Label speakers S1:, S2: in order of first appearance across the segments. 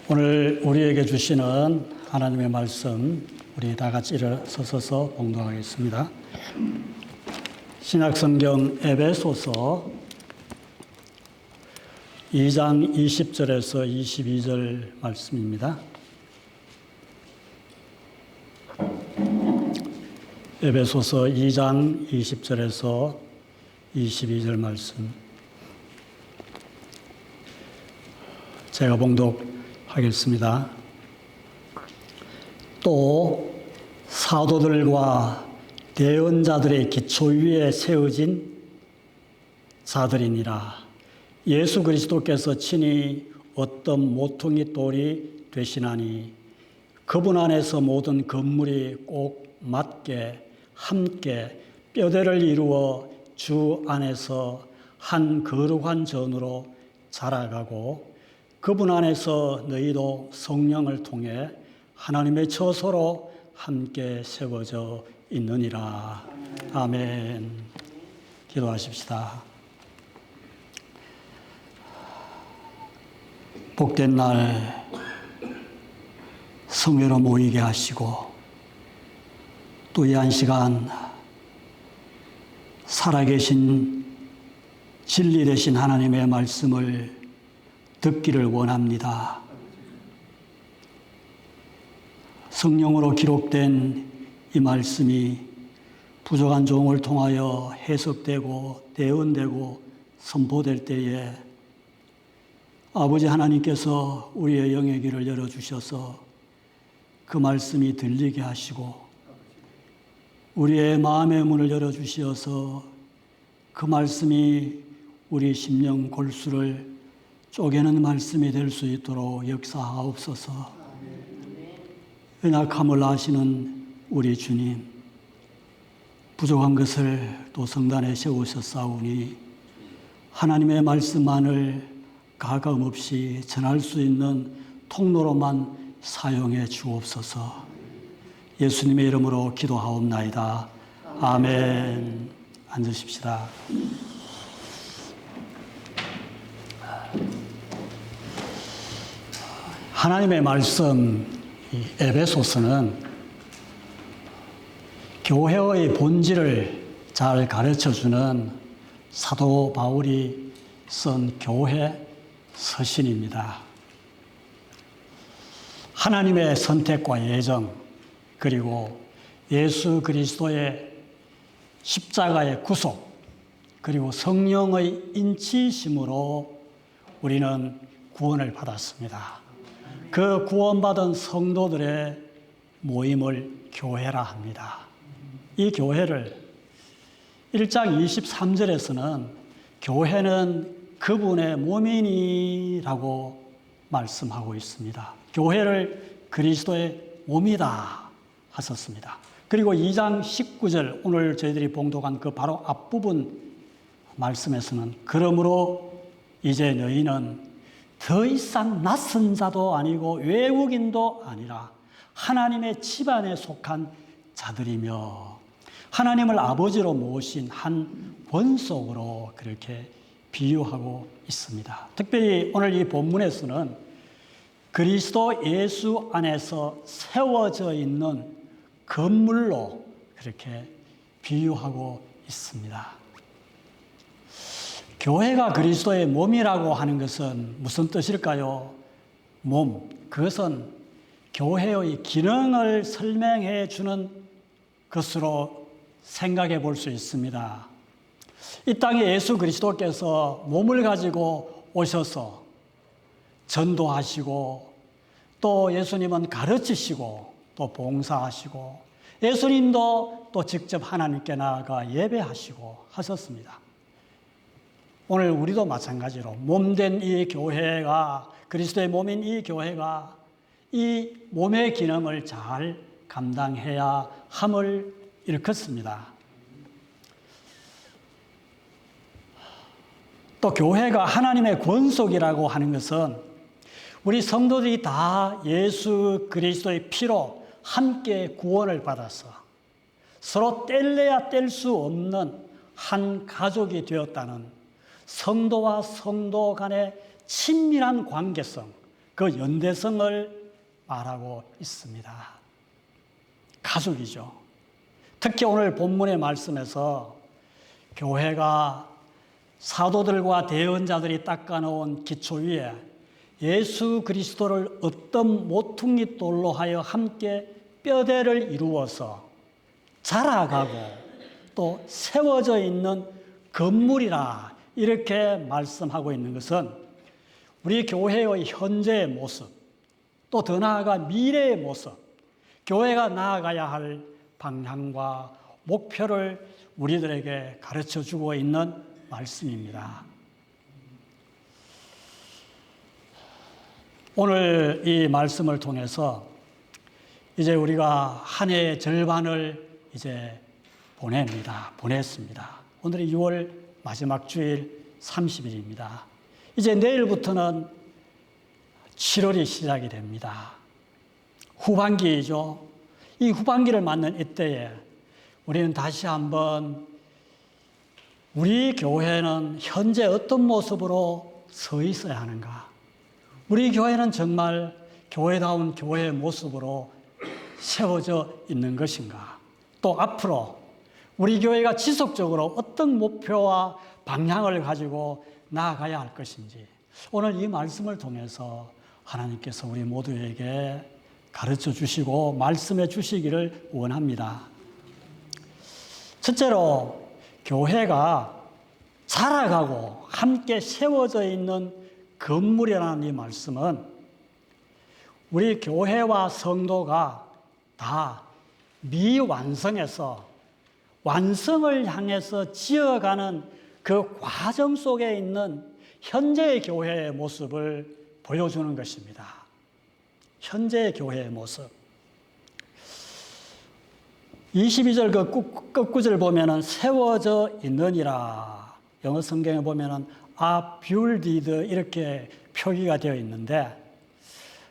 S1: 오늘 우리에게 주시는 하나님의 말씀, 우리 다 같이 일어서서 봉독하겠습니다. 신약성경 에베소서 2장 20절에서 22절 말씀입니다. 에베소서 2장 20절에서 22절 말씀. 제가 봉독하겠습니다. 또 사도들과 대언자들의 기초 위에 세워진 자들이니라. 예수 그리스도께서 친히 어떤 모퉁이 돌이 되시나니 그분 안에서 모든 건물이 꼭 맞게 함께 뼈대를 이루어 주 안에서 한 거룩한 전으로 자라가고 그분 안에서 너희도 성령을 통해 하나님의 처소로 함께 세워져 있느니라. 아멘. 기도하십시다. 복된 날 성회로 모이게 하시고 또 이 한 시간 살아계신 진리 되신 하나님의 말씀을 듣기를 원합니다. 성령으로 기록된 이 말씀이 부족한 종을 통하여 해석되고 대언되고 선포될 때에 아버지 하나님께서 우리의 영의 귀를 열어주셔서 그 말씀이 들리게 하시고 우리의 마음의 문을 열어주셔서 그 말씀이 우리 심령 골수를 쪼개는 말씀이 될 수 있도록 역사하옵소서. 연약함을 아시는 우리 주님, 부족한 것을 또 성단에 세우셨사오니 하나님의 말씀만을 가감없이 전할 수 있는 통로로만 사용해 주옵소서. 예수님의 이름으로 기도하옵나이다. 아멘. 앉으십시다. 하나님의 말씀 에베소서는 교회의 본질을 잘 가르쳐주는 사도 바울이 쓴 교회 서신입니다. 하나님의 선택과 예정, 그리고 예수 그리스도의 십자가의 구속, 그리고 성령의 인치심으로 우리는 구원을 받았습니다. 그 구원받은 성도들의 모임을 교회라 합니다. 이 교회를 1장 23절에서는 교회는 그분의 몸이니라고 말씀하고 있습니다. 교회를 그리스도의 몸이다 하셨습니다. 그리고 2장 19절 오늘 저희들이 봉독한 그 바로 앞부분 말씀에서는 그러므로 이제 너희는 더 이상 낯선 자도 아니고 외국인도 아니라 하나님의 집안에 속한 자들이며 하나님을 아버지로 모신 한 본속으로 그렇게 비유하고 있습니다. 특별히 오늘 이 본문에서는 그리스도 예수 안에서 세워져 있는 건물로 그렇게 비유하고 있습니다. 교회가 그리스도의 몸이라고 하는 것은 무슨 뜻일까요? 몸, 그것은 교회의 기능을 설명해 주는 것으로 생각해 볼 수 있습니다. 이 땅에 예수 그리스도께서 몸을 가지고 오셔서 전도하시고 또 예수님은 가르치시고 또 봉사하시고 예수님도 또 직접 하나님께 나아가 예배하시고 하셨습니다. 오늘 우리도 마찬가지로 몸된 이 교회가 그리스도의 몸인 이 교회가 이 몸의 기능을 잘 감당해야 함을 일컫습니다. 또 교회가 하나님의 권속이라고 하는 것은 우리 성도들이 다 예수 그리스도의 피로 함께 구원을 받아서 서로 뗄래야 뗄 수 없는 한 가족이 되었다는 성도와 성도 간의 친밀한 관계성, 그 연대성을 말하고 있습니다. 가족이죠. 특히 오늘 본문의 말씀에서 교회가 사도들과 대언자들이 닦아놓은 기초 위에 예수 그리스도를 어떤 모퉁이 돌로 하여 함께 뼈대를 이루어서 자라가고 또 세워져 있는 건물이라 이렇게 말씀하고 있는 것은 우리 교회의 현재의 모습, 또 더 나아가 미래의 모습, 교회가 나아가야 할 방향과 목표를 우리들에게 가르쳐 주고 있는 말씀입니다. 오늘 이 말씀을 통해서 이제 우리가 한 해의 절반을 이제 보냈습니다. 오늘이 6월 마지막 주일 30일입니다. 이제 내일부터는 7월이 시작이 됩니다. 후반기이죠. 이 후반기를 맞는 이때에 우리는 다시 한번 우리 교회는 현재 어떤 모습으로 서 있어야 하는가? 우리 교회는 정말 교회다운 교회의 모습으로 세워져 있는 것인가? 또 앞으로 우리 교회가 지속적으로 어떤 목표와 방향을 가지고 나아가야 할 것인지 오늘 이 말씀을 통해서 하나님께서 우리 모두에게 가르쳐 주시고 말씀해 주시기를 원합니다. 첫째로 교회가 자라가고 함께 세워져 있는 건물이라는 이 말씀은 우리 교회와 성도가 다 미완성해서 완성을 향해서 지어가는 그 과정 속에 있는 현재의 교회의 모습을 보여주는 것입니다. 현재의 교회의 모습. 22절 그 끝구절 보면은 세워져 있느니라. 영어 성경에 보면은 builded 이렇게 표기가 되어 있는데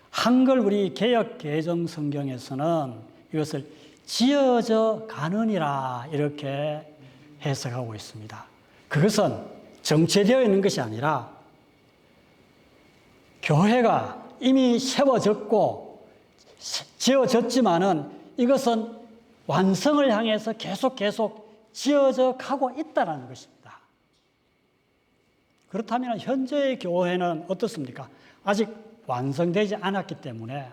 S1: 한글 우리 개역 개정 성경에서는 이것을 지어져 가느니라 이렇게 해석하고 있습니다. 그것은 정체되어 있는 것이 아니라 교회가 이미 세워졌고 지어졌지만은 이것은 완성을 향해서 계속 지어져 가고 있다는 것입니다. 그렇다면 현재의 교회는 어떻습니까? 아직 완성되지 않았기 때문에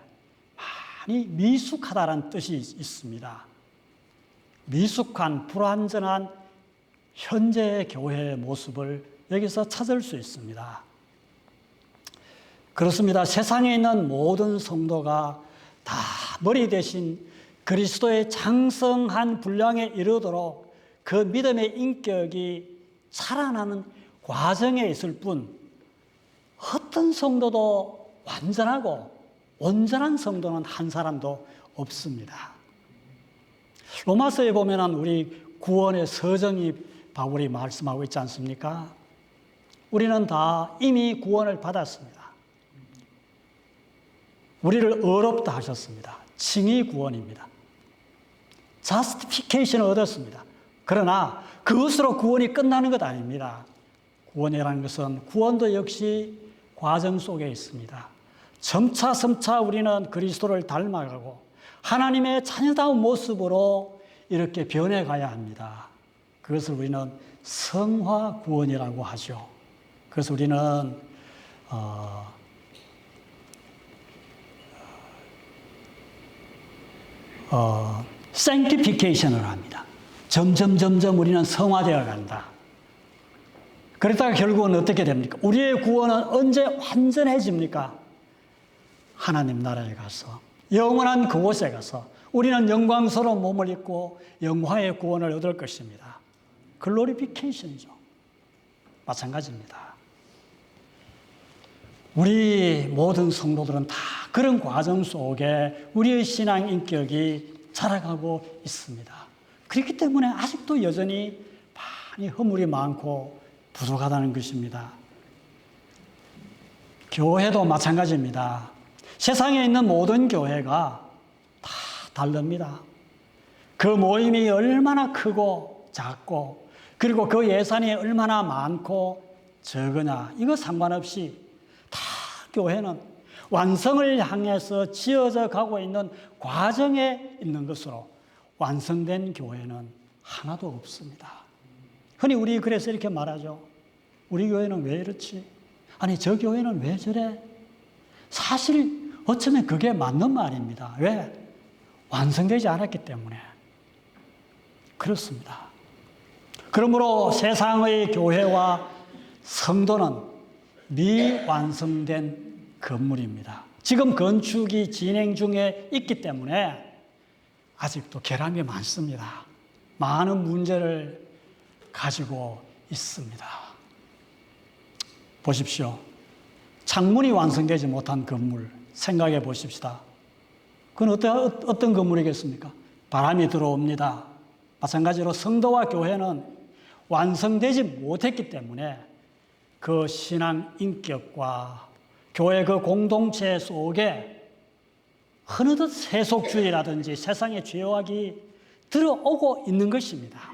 S1: 많이 미숙하다는 뜻이 있습니다. 미숙한 불완전한 현재의 교회의 모습을 여기서 찾을 수 있습니다. 그렇습니다. 세상에 있는 모든 성도가 다 머리 대신 그리스도의 장성한 분량에 이르도록 그 믿음의 인격이 자라나는 과정에 있을 뿐 어떤 성도도 완전하고 온전한 성도는 한 사람도 없습니다. 로마서에 보면 우리 구원의 서정이 바울이 말씀하고 있지 않습니까? 우리는 다 이미 구원을 받았습니다. 우리를 의롭다 하셨습니다. 칭의 구원입니다. justification을 얻었습니다. 그러나 그것으로 구원이 끝나는 것 아닙니다. 구원이라는 것은 구원도 역시 과정 속에 있습니다. 점차 우리는 그리스도를 닮아가고 하나님의 자녀다운 모습으로 이렇게 변해가야 합니다. 그것을 우리는 성화 구원이라고 하죠. 그래서 우리는 sanctification을 합니다. 점점 우리는 성화되어 간다. 그러다가 결국은 어떻게 됩니까? 우리의 구원은 언제 완전해집니까? 하나님 나라에 가서 영원한 그곳에 가서 우리는 영광스러운 몸을 입고 영화의 구원을 얻을 것입니다. 글로리피케이션이죠. 마찬가지입니다. 우리 모든 성도들은 다 그런 과정 속에 우리의 신앙 인격이 자라가고 있습니다. 그렇기 때문에 아직도 여전히 많이 허물이 많고 부족하다는 것입니다. 교회도 마찬가지입니다. 세상에 있는 모든 교회가 다 다릅니다. 그 모임이 얼마나 크고 작고 그리고 그 예산이 얼마나 많고 적으냐 이거 상관없이 다 교회는 완성을 향해서 지어져 가고 있는 과정에 있는 것으로 완성된 교회는 하나도 없습니다. 흔히 우리 그래서 이렇게 말하죠. 우리 교회는 왜 이렇지? 아니, 저 교회는 왜 저래? 사실 어쩌면 그게 맞는 말입니다. 왜? 완성되지 않았기 때문에. 그렇습니다. 그러므로 세상의 교회와 성도는 미완성된 건물입니다. 지금 건축이 진행 중에 있기 때문에 아직도 결함이 많습니다. 많은 문제를 가지고 있습니다. 보십시오. 창문이 완성되지 못한 건물 생각해 보십시다. 그건 어떤 건물이겠습니까? 바람이 들어옵니다. 마찬가지로 성도와 교회는 완성되지 못했기 때문에 그 신앙 인격과 교회 그 공동체 속에 어느덧 세속주의라든지 세상의 죄악이 들어오고 있는 것입니다.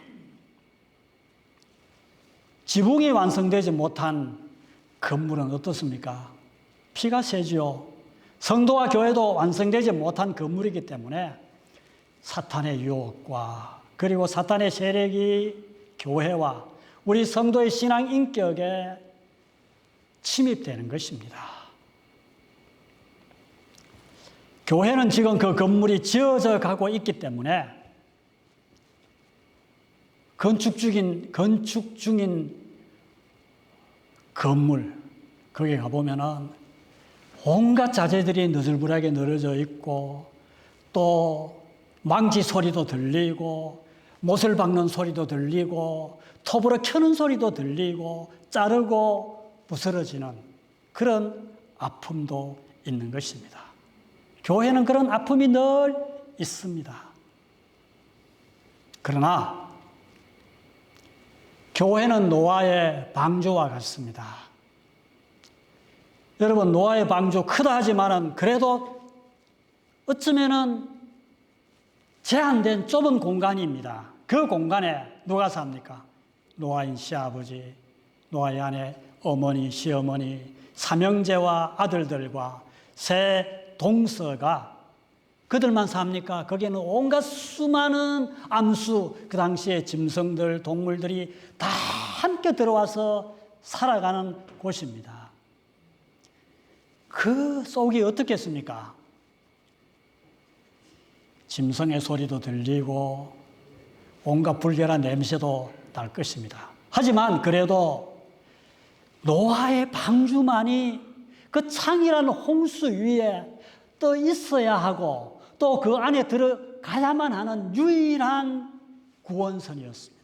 S1: 지붕이 완성되지 못한 건물은 어떻습니까? 피가 새지요. 성도와 교회도 완성되지 못한 건물이기 때문에 사탄의 유혹과 그리고 사탄의 세력이 교회와 우리 성도의 신앙 인격에 침입되는 것입니다. 교회는 지금 그 건물이 지어져 가고 있기 때문에 건축 중인 건물, 거기 가보면은 온갖 자재들이 너덜불하게 늘어져 있고 또 망치 소리도 들리고 못을 박는 소리도 들리고 톱으로 켜는 소리도 들리고 자르고 부스러지는 그런 아픔도 있는 것입니다. 교회는 그런 아픔이 늘 있습니다. 그러나 교회는 노아의 방주와 같습니다. 여러분, 노아의 방주 크다 하지만은 그래도 어쩌면은 제한된 좁은 공간입니다. 그 공간에 누가 삽니까? 노아인 시아버지, 노아의 아내, 어머니, 시어머니, 삼형제와 아들들과 세 동서가 그들만 삽니까? 거기에는 온갖 수많은 암수, 그 당시에 짐승들, 동물들이 다 함께 들어와서 살아가는 곳입니다. 그 속이 어떻겠습니까? 짐승의 소리도 들리고 온갖 불결한 냄새도 날 것입니다. 하지만 그래도 노아의 방주만이 그 창이라는 홍수 위에 떠 있어야 하고 또 그 안에 들어가야만 하는 유일한 구원선이었습니다.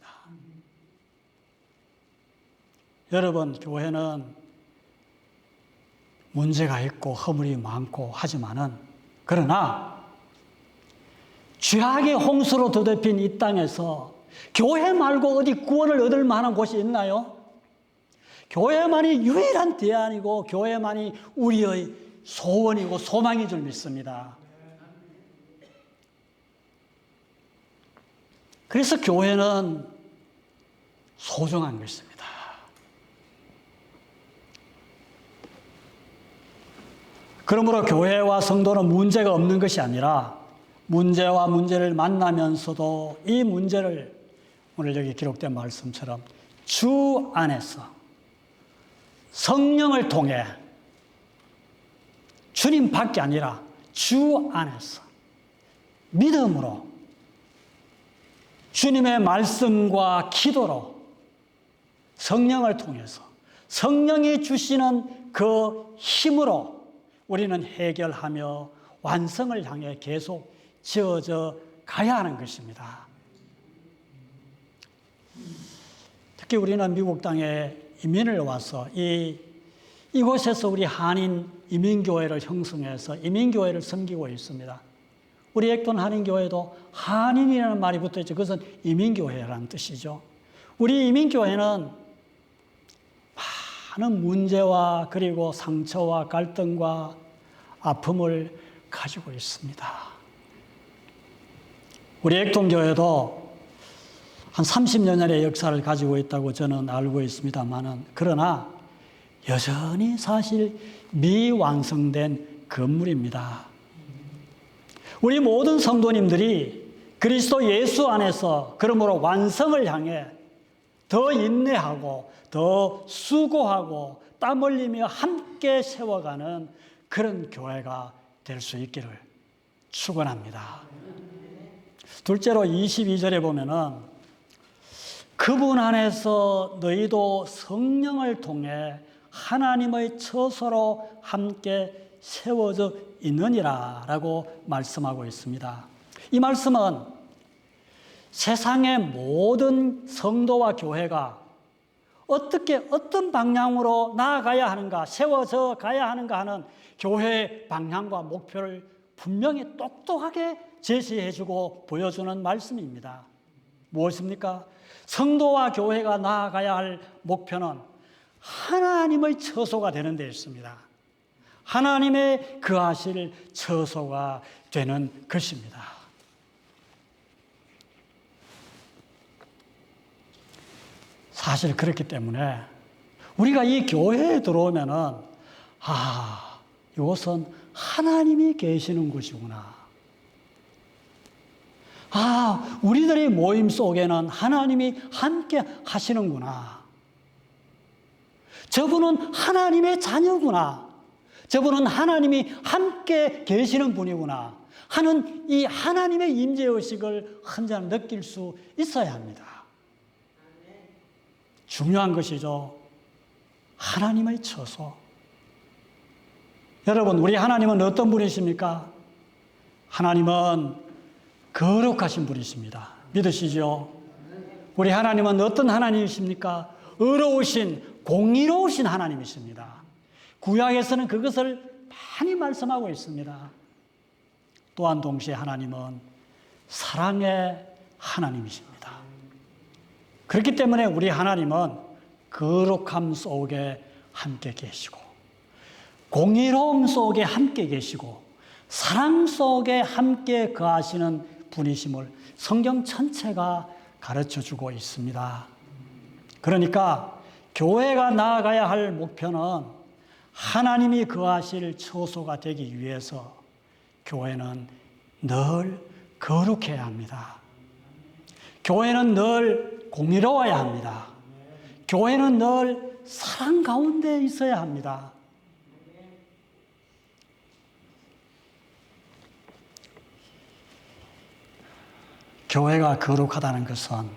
S1: 여러분, 교회는 문제가 있고 허물이 많고 하지만은 그러나 죄악의 홍수로 더덮인 이 땅에서 교회 말고 어디 구원을 얻을 만한 곳이 있나요? 교회만이 유일한 대안이고 교회만이 우리의 소원이고 소망인 줄 믿습니다. 그래서 교회는 소중한 것입니다. 그러므로 교회와 성도는 문제가 없는 것이 아니라 문제와 문제를 만나면서도 이 문제를 오늘 여기 기록된 말씀처럼 주 안에서 성령을 통해 주님 밖에 아니라 주 안에서 믿음으로 주님의 말씀과 기도로 성령을 통해서 성령이 주시는 그 힘으로 우리는 해결하며 완성을 향해 계속 지어져 가야 하는 것입니다. 특히 우리는 미국 땅에 이민을 와서 이곳에서 우리 한인 이민교회를 형성해서 이민교회를 섬기고 있습니다. 우리 액돈 한인교회도 한인이라는 말이 붙어있죠. 그것은 이민교회라는 뜻이죠. 우리 이민교회는 많은 문제와 그리고 상처와 갈등과 아픔을 가지고 있습니다. 우리 액돈교회도 한 30년의 역사를 가지고 있다고 저는 알고 있습니다만은 그러나 여전히 사실 미완성된 건물입니다. 우리 모든 성도님들이 그리스도 예수 안에서 그러므로 완성을 향해 더 인내하고 더 수고하고 땀 흘리며 함께 세워가는 그런 교회가 될 수 있기를 축원합니다. 둘째로 22절에 보면은 그분 안에서 너희도 성령을 통해 하나님의 처소로 함께 세워져 있느니라 라고 말씀하고 있습니다. 이 말씀은 세상의 모든 성도와 교회가 어떤 방향으로 나아가야 하는가, 세워져 가야 하는가 하는 교회의 방향과 목표를 분명히 똑똑하게 제시해주고 보여주는 말씀입니다. 무엇입니까? 성도와 교회가 나아가야 할 목표는 하나님의 처소가 되는 데 있습니다. 하나님의 거하실 처소가 되는 것입니다. 사실 그렇기 때문에 우리가 이 교회에 들어오면은 이것은 하나님이 계시는 곳이구나. 우리들의 모임 속에는 하나님이 함께 하시는구나. 저분은 하나님의 자녀구나. 저분은 하나님이 함께 계시는 분이구나 하는 이 하나님의 임재의식을 혼자 느낄 수 있어야 합니다. 중요한 것이죠. 하나님의 처소. 여러분, 우리 하나님은 어떤 분이십니까? 하나님은 거룩하신 분이십니다. 믿으시죠? 우리 하나님은 어떤 하나님이십니까? 의로우신, 공의로우신 하나님이십니다. 구약에서는 그것을 많이 말씀하고 있습니다. 또한 동시에 하나님은 사랑의 하나님이십니다. 그렇기 때문에 우리 하나님은 거룩함 속에 함께 계시고, 공의로움 속에 함께 계시고, 사랑 속에 함께 거하시는 분이심을 성경 전체가 가르쳐주고 있습니다. 그러니까 교회가 나아가야 할 목표는 하나님이 거하실 처소가 되기 위해서 교회는 늘 거룩해야 합니다. 교회는 늘 공의로워야 합니다. 교회는 늘 사랑 가운데 있어야 합니다. 교회가 거룩하다는 것은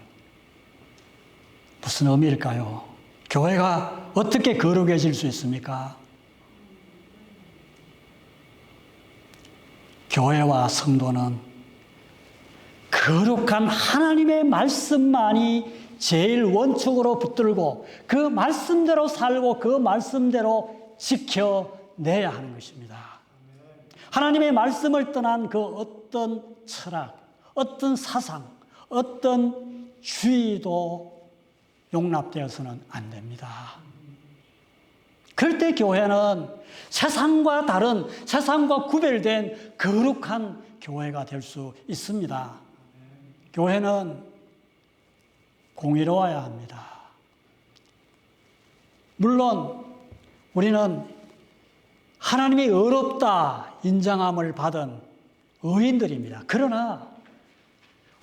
S1: 무슨 의미일까요? 교회가 어떻게 거룩해질 수 있습니까? 교회와 성도는 거룩한 하나님의 말씀만이 제일 원칙으로 붙들고 그 말씀대로 살고 그 말씀대로 지켜내야 하는 것입니다. 하나님의 말씀을 떠난 그 어떤 철학, 어떤 사상, 어떤 주의도 용납되어서는 안 됩니다. 그럴 때 교회는 세상과 다른, 세상과 구별된 거룩한 교회가 될 수 있습니다. 교회는 공의로워야 합니다. 물론 우리는 하나님이 의롭다 인정함을 받은 의인들입니다. 그러나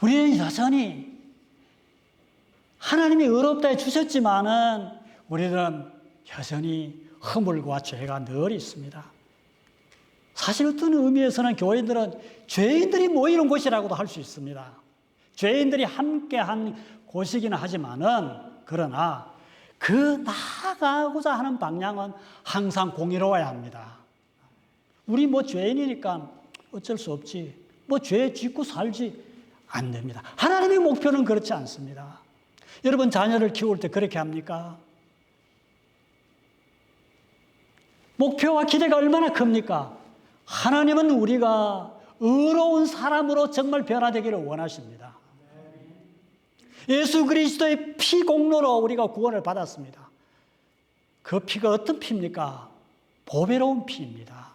S1: 우리는 여전히 하나님이 의롭다 해주셨지만은 우리는 여전히 허물과 죄가 늘 있습니다. 사실 어떤 의미에서는 교회들은 죄인들이 모이는 곳이라고도 할 수 있습니다. 죄인들이 함께한 곳이기는 하지만은 그러나 그 나아가고자 하는 방향은 항상 공의로워야 합니다. 우리 죄인이니까 어쩔 수 없지. 죄 짓고 살지. 안 됩니다. 하나님의 목표는 그렇지 않습니다. 여러분 자녀를 키울 때 그렇게 합니까? 목표와 기대가 얼마나 큽니까? 하나님은 우리가 의로운 사람으로 정말 변화되기를 원하십니다. 예수 그리스도의 피 공로로 우리가 구원을 받았습니다. 그 피가 어떤 피입니까? 보배로운 피입니다.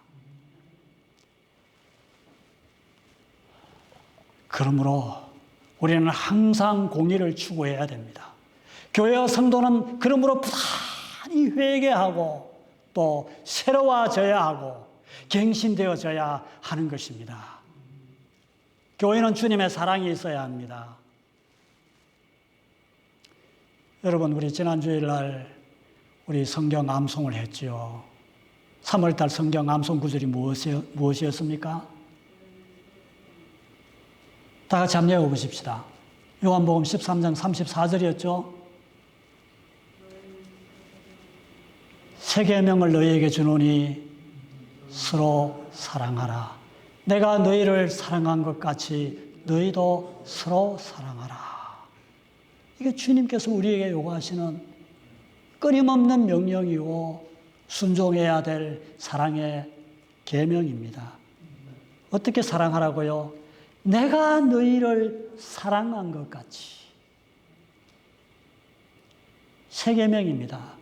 S1: 그러므로 우리는 항상 공의를 추구해야 됩니다. 교회와 성도는 그러므로 부단히 회개하고 또 새로워져야 하고 갱신되어져야 하는 것입니다. 교회는 주님의 사랑이 있어야 합니다. 여러분, 우리 지난 주일날 우리 성경 암송을 했지요. 3월달 성경 암송 구절이 무엇이었습니까? 다 같이 한번 읽어보십시다. 요한복음 13장 34절이었죠. 새 계명을 너희에게 주노니 서로 사랑하라. 내가 너희를 사랑한 것 같이 너희도 서로 사랑하라. 이게 주님께서 우리에게 요구하시는 끊임없는 명령이고 순종해야 될 사랑의 계명입니다. 어떻게 사랑하라고요? 내가 너희를 사랑한 것 같이. 새 계명입니다.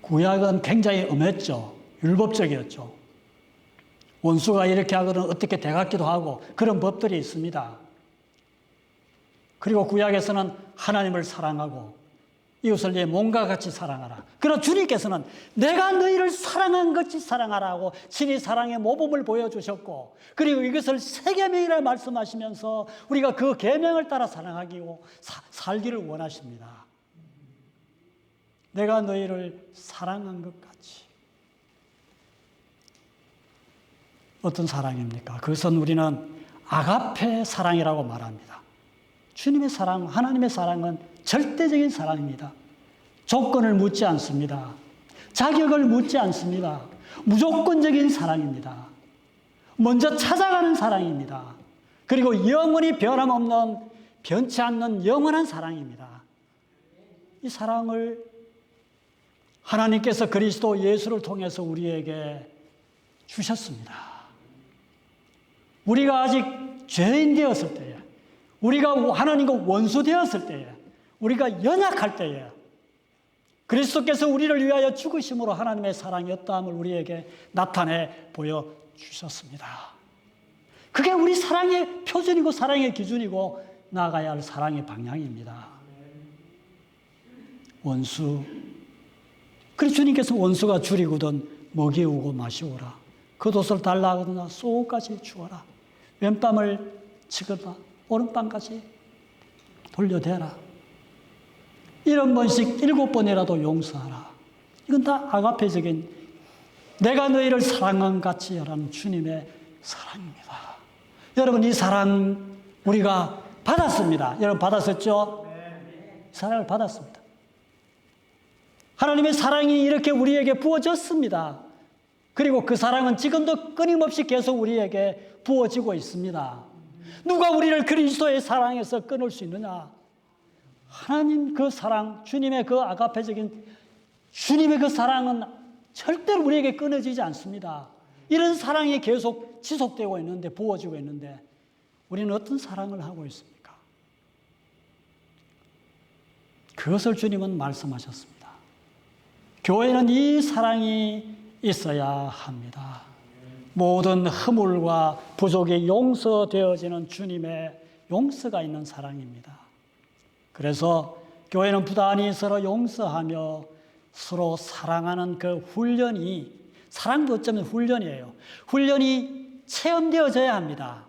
S1: 구약은 굉장히 엄했죠. 율법적이었죠. 원수가 이렇게 하거든 어떻게 대갚기도 하고 그런 법들이 있습니다. 그리고 구약에서는 하나님을 사랑하고 이웃을 내 몸과 같이 사랑하라. 그러나 주님께서는 내가 너희를 사랑한 것 같이 사랑하라고 친히 사랑의 모범을 보여주셨고, 그리고 이것을 새 계명이라 말씀하시면서 우리가 그 계명을 따라 사랑하기고 살기를 원하십니다. 내가 너희를 사랑한 것 같이. 어떤 사랑입니까? 그것은 우리는 아가페 사랑이라고 말합니다. 주님의 사랑, 하나님의 사랑은 절대적인 사랑입니다. 조건을 묻지 않습니다. 자격을 묻지 않습니다. 무조건적인 사랑입니다. 먼저 찾아가는 사랑입니다. 그리고 영원히 변함없는, 변치 않는 영원한 사랑입니다. 이 사랑을 하나님께서 그리스도 예수를 통해서 우리에게 주셨습니다. 우리가 아직 죄인 되었을 때에, 우리가 하나님과 원수 되었을 때에, 우리가 연약할 때에 그리스도께서 우리를 위하여 죽으심으로 하나님의 사랑이 어떠함을 우리에게 나타내 보여주셨습니다. 그게 우리 사랑의 표준이고 사랑의 기준이고 나아가야 할 사랑의 방향입니다. 원수. 그래서 주님께서 원수가 줄이거든 먹이우고 마시오라. 겉옷을 달라 하거든 속옷까지 주어라. 왼뺨을 치거나 오른뺨까지 돌려대라. 7번씩 7번이라도 용서하라. 이건 다 아가페적인 내가 너희를 사랑한 같이 하라는 주님의 사랑입니다. 여러분, 이 사랑 우리가 받았습니다. 여러분 받았었죠? 사랑을 받았습니다. 하나님의 사랑이 이렇게 우리에게 부어졌습니다. 그리고 그 사랑은 지금도 끊임없이 계속 우리에게 부어지고 있습니다. 누가 우리를 그리스도의 사랑에서 끊을 수 있느냐? 하나님 그 사랑, 주님의 그 아가페적인 주님의 그 사랑은 절대로 우리에게 끊어지지 않습니다. 이런 사랑이 계속 지속되고 있는데, 부어지고 있는데 우리는 어떤 사랑을 하고 있습니까? 그것을 주님은 말씀하셨습니다. 교회는 이 사랑이 있어야 합니다. 모든 허물과 부족이 용서되어지는 주님의 용서가 있는 사랑입니다. 그래서 교회는 부단히 서로 용서하며 서로 사랑하는 그 훈련이, 사랑도 어쩌면 훈련이에요. 훈련이 체험되어져야 합니다.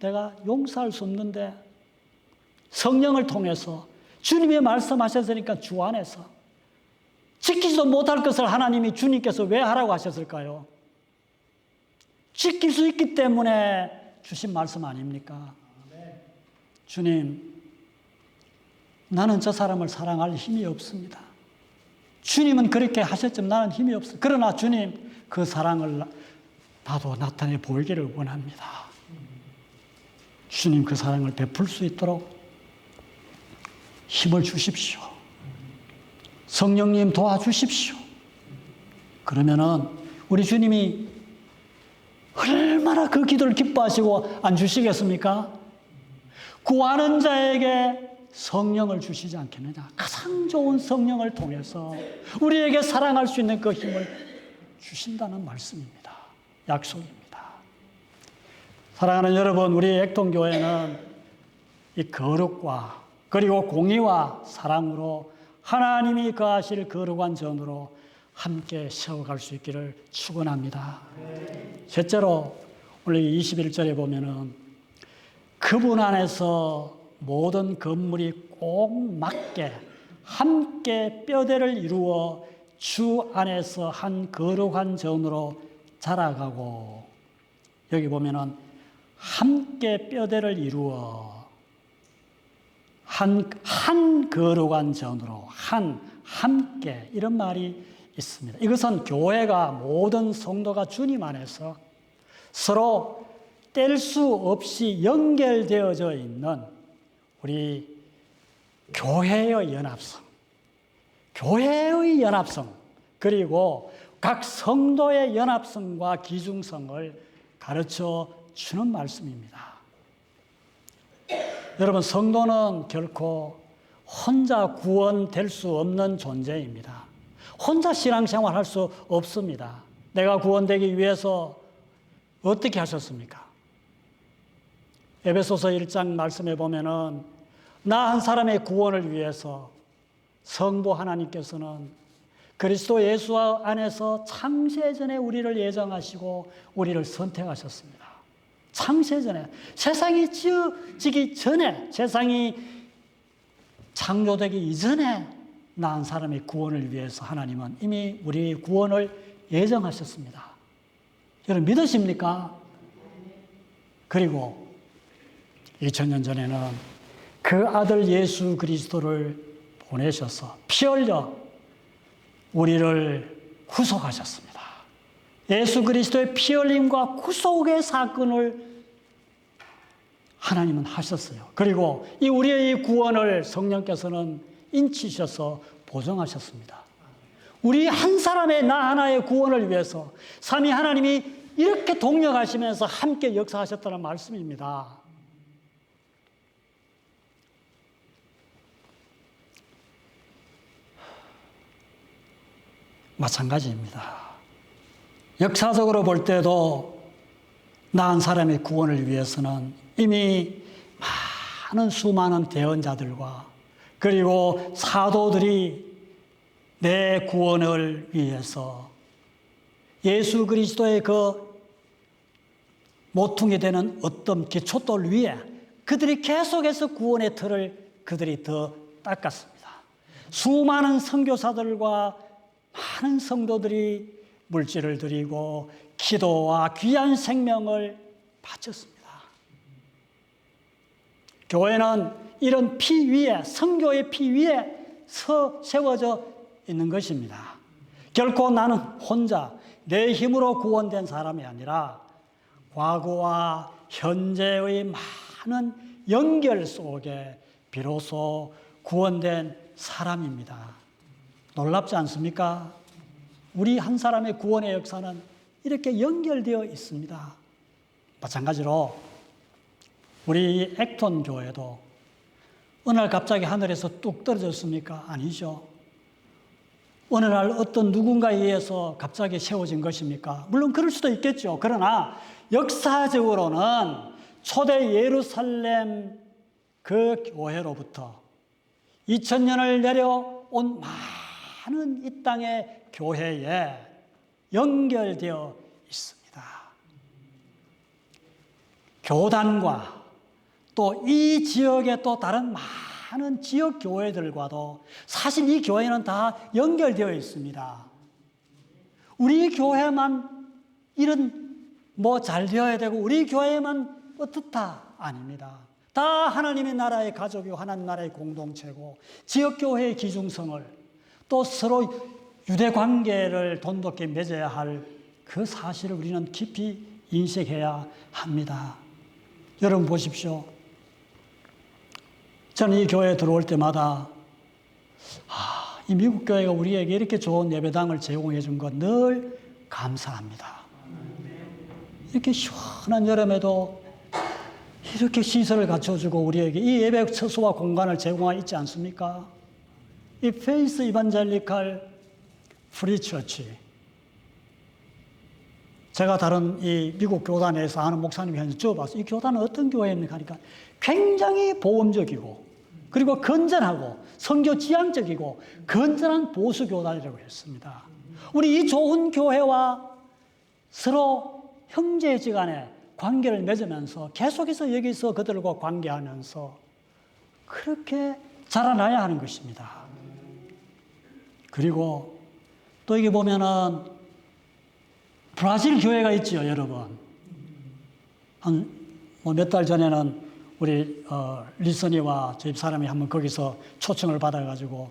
S1: 내가 용서할 수 없는데 성령을 통해서 주님이 말씀하셨으니까 주 안에서 지키지도 못할 것을 하나님이 주님께서 왜 하라고 하셨을까요? 지킬 수 있기 때문에 주신 말씀 아닙니까? 주님, 나는 저 사람을 사랑할 힘이 없습니다. 주님은 그렇게 하셨지만 나는 힘이 없어. 그러나 주님, 그 사랑을 나도 나타내 보이기를 원합니다. 주님, 그 사랑을 베풀 수 있도록 힘을 주십시오. 성령님 도와주십시오. 그러면은 우리 주님이 얼마나 그 기도를 기뻐하시고 안 주시겠습니까? 구하는 자에게 성령을 주시지 않겠느냐. 가장 좋은 성령을 통해서 우리에게 사랑할 수 있는 그 힘을 주신다는 말씀입니다. 약속입니다. 사랑하는 여러분, 우리 액동교회는 이 거룩과 그리고 공의와 사랑으로 하나님이 거하실 거룩한 전으로 함께 세워갈 수 있기를 축원합니다. 셋째로 오늘 21절에 보면은 그분 안에서 모든 건물이 꼭 맞게 함께 뼈대를 이루어 주 안에서 한 거룩한 전으로 자라가고, 여기 보면은 함께 뼈대를 이루어 한 거룩한 전으로 함께 이런 말이 있습니다. 이것은 교회가 모든 성도가 주님 안에서 서로 뗄 수 없이 연결되어져 있는 우리 교회의 연합성, 그리고 각 성도의 연합성과 기중성을 가르쳐 주는 말씀입니다. 여러분, 성도는 결코 혼자 구원될 수 없는 존재입니다. 혼자 신앙생활 할 수 없습니다. 내가 구원되기 위해서 어떻게 하셨습니까? 에베소서 1장 말씀에 보면은 나 한 사람의 구원을 위해서 성부 하나님께서는 그리스도 예수 안에서 창세전에 우리를 예정하시고 우리를 선택하셨습니다. 창세전에, 세상이 지어지기 전에, 세상이 창조되기 이전에 나 한 사람의 구원을 위해서 하나님은 이미 우리의 구원을 예정하셨습니다. 여러분 믿으십니까? 그리고 2000년 전에는 그 아들 예수 그리스도를 보내셔서 피 흘려 우리를 구속하셨습니다. 예수 그리스도의 피 흘림과 구속의 사건을 하나님은 하셨어요. 그리고 이 우리의 구원을 성령께서는 인치셔서 보정하셨습니다. 우리 한 사람의 나 하나의 구원을 위해서 삼위 하나님이 이렇게 동력하시면서 함께 역사하셨다는 말씀입니다. 마찬가지입니다. 역사적으로 볼 때도 나 한 사람의 구원을 위해서는 이미 수많은 대언자들과 그리고 사도들이 내 구원을 위해서 예수 그리스도의 그 모퉁이 되는 어떤 기초돌 위에 그들이 계속해서 구원의 틀을 그들이 더 닦았습니다. 수많은 선교사들과 많은 성도들이 물질을 드리고 기도와 귀한 생명을 바쳤습니다. 교회는 이런 피 위에, 선교의 피 위에 세워져 있는 것입니다. 결코 나는 혼자 내 힘으로 구원된 사람이 아니라 과거와 현재의 많은 연결 속에 비로소 구원된 사람입니다. 놀랍지 않습니까? 우리 한 사람의 구원의 역사는 이렇게 연결되어 있습니다. 마찬가지로 우리 액톤 교회도 어느 날 갑자기 하늘에서 뚝 떨어졌습니까? 아니죠. 어느 날 어떤 누군가에 의해서 갑자기 세워진 것입니까? 물론 그럴 수도 있겠죠. 그러나 역사적으로는 초대 예루살렘 그 교회로부터 2000년을 내려온 많은 이 땅의 교회에 연결되어 있습니다. 교단과 또 이 지역의 또 다른 많은 지역 교회들과도 사실 이 교회는 다 연결되어 있습니다. 우리 교회만 이런 잘 되어야 되고 우리 교회만 어떻다 아닙니다. 다 하나님의 나라의 가족이고 하나님 나라의 공동체고 지역 교회의 기중성을 또 서로 유대 관계를 돈독히 맺어야 할 그 사실을 우리는 깊이 인식해야 합니다. 여러분 보십시오. 저는 이 교회에 들어올 때마다 이 미국 교회가 우리에게 이렇게 좋은 예배당을 제공해 준 것 늘 감사합니다. 이렇게 시원한 여름에도 이렇게 시설을 갖춰주고 우리에게 이 예배 처소와 공간을 제공하고 있지 않습니까? 이 페이스 이반젤리칼 프리처치. 제가 다른 이 미국 교단에서 아는 목사님이 현재 여쭤봤어요. 이 교단은 어떤 교회입니까? 하니까 굉장히 보험적이고 그리고 건전하고 선교 지향적이고 건전한 보수 교단이라고 했습니다. 우리 이 좋은 교회와 서로 형제지간에 관계를 맺으면서 계속해서 여기서 그들과 관계하면서 그렇게 자라나야 하는 것입니다. 그리고 또 여기 보면은 브라질 교회가 있지요, 여러분. 한 몇 달 전에는 우리 리선이와 저희 사람이 한번 거기서 초청을 받아가지고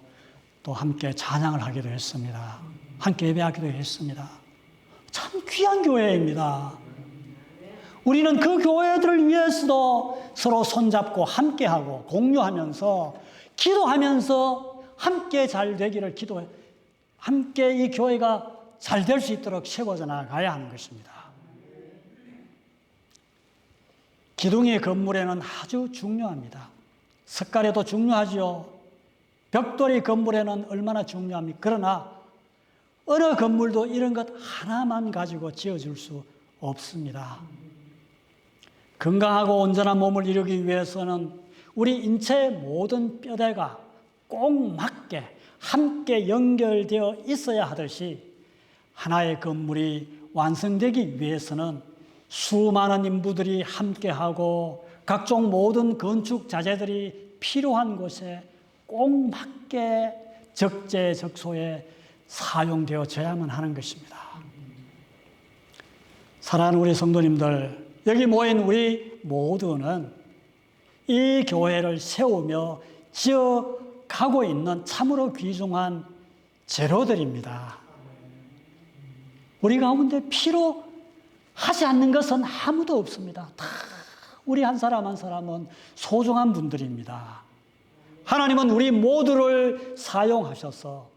S1: 또 함께 찬양을 하기도 했습니다. 함께 예배하기도 했습니다. 참 귀한 교회입니다. 우리는 그 교회들을 위해서도 서로 손잡고 함께하고 공유하면서 기도하면서 함께 잘 되기를 기도해, 함께 이 교회가 잘 될 수 있도록 세워져 나가야 하는 것입니다. 기둥이 건물에는 아주 중요합니다. 석가래도 중요하죠. 벽돌이 건물에는 얼마나 중요합니까? 그러나 어느 건물도 이런 것 하나만 가지고 지어줄 수 없습니다. 건강하고 온전한 몸을 이루기 위해서는 우리 인체의 모든 뼈대가 꼭 맞게 함께 연결되어 있어야 하듯이 하나의 건물이 완성되기 위해서는 수많은 인부들이 함께하고 각종 모든 건축 자재들이 필요한 곳에 꼭 맞게 적재적소에 사용되어져야만 하는 것입니다. 사랑하는 우리 성도님들, 여기 모인 우리 모두는 이 교회를 세우며 지어가고 있는 참으로 귀중한 재료들입니다. 우리 가운데 필요하지 않는 것은 아무도 없습니다. 다 우리 한 사람 한 사람은 소중한 분들입니다. 하나님은 우리 모두를 사용하셔서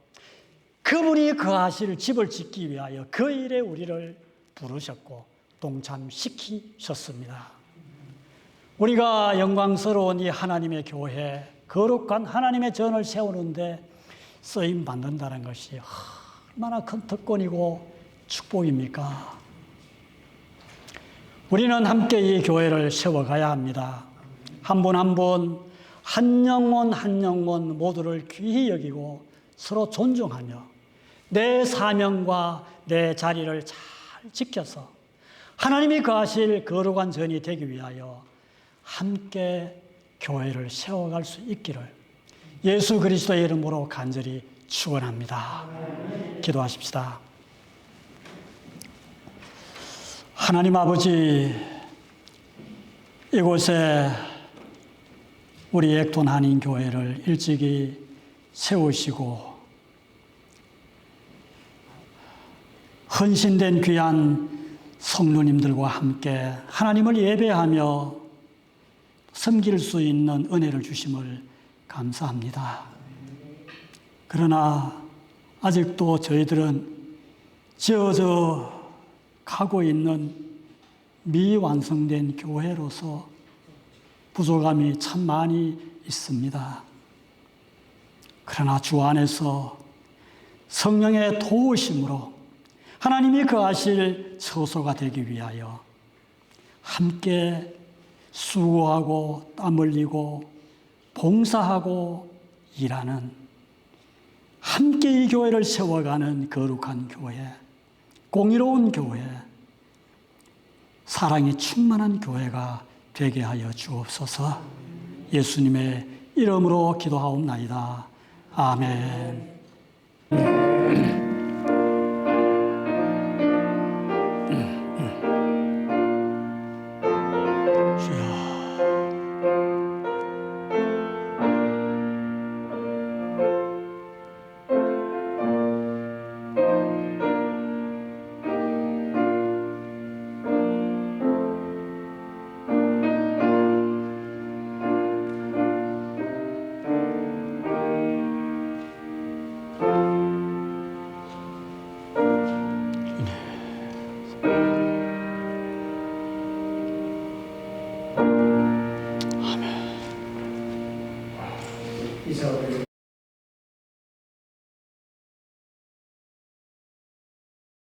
S1: 그분이 거하실 집을 짓기 위하여 그 일에 우리를 부르셨고 동참시키셨습니다. 우리가 영광스러운 이 하나님의 교회, 거룩한 하나님의 전을 세우는데 쓰임 받는다는 것이 얼마나 큰 특권이고 축복입니까? 우리는 함께 이 교회를 세워가야 합니다. 한 분 한 분, 한 영혼 한 영혼 모두를 귀히 여기고 서로 존중하며 내 사명과 내 자리를 잘 지켜서 하나님이 거하실 거룩한 전이 되기 위하여 함께 교회를 세워갈 수 있기를 예수 그리스도의 이름으로 간절히 축원합니다. 기도하십시다. 하나님 아버지, 이곳에 우리 액돈 한인교회를 일찍이 세우시고 헌신된 귀한 성도님들과 함께 하나님을 예배하며 섬길 수 있는 은혜를 주심을 감사합니다. 그러나 아직도 저희들은 지어져 가고 있는 미완성된 교회로서 부족함이 참 많이 있습니다. 그러나 주 안에서 성령의 도우심으로 하나님이 거하실 처소가 되기 위하여 함께 수고하고 땀 흘리고 봉사하고 일하는 함께 이 교회를 세워가는 거룩한 교회, 공의로운 교회, 사랑이 충만한 교회가 되게 하여 주옵소서. 예수님의 이름으로 기도하옵나이다. 아멘.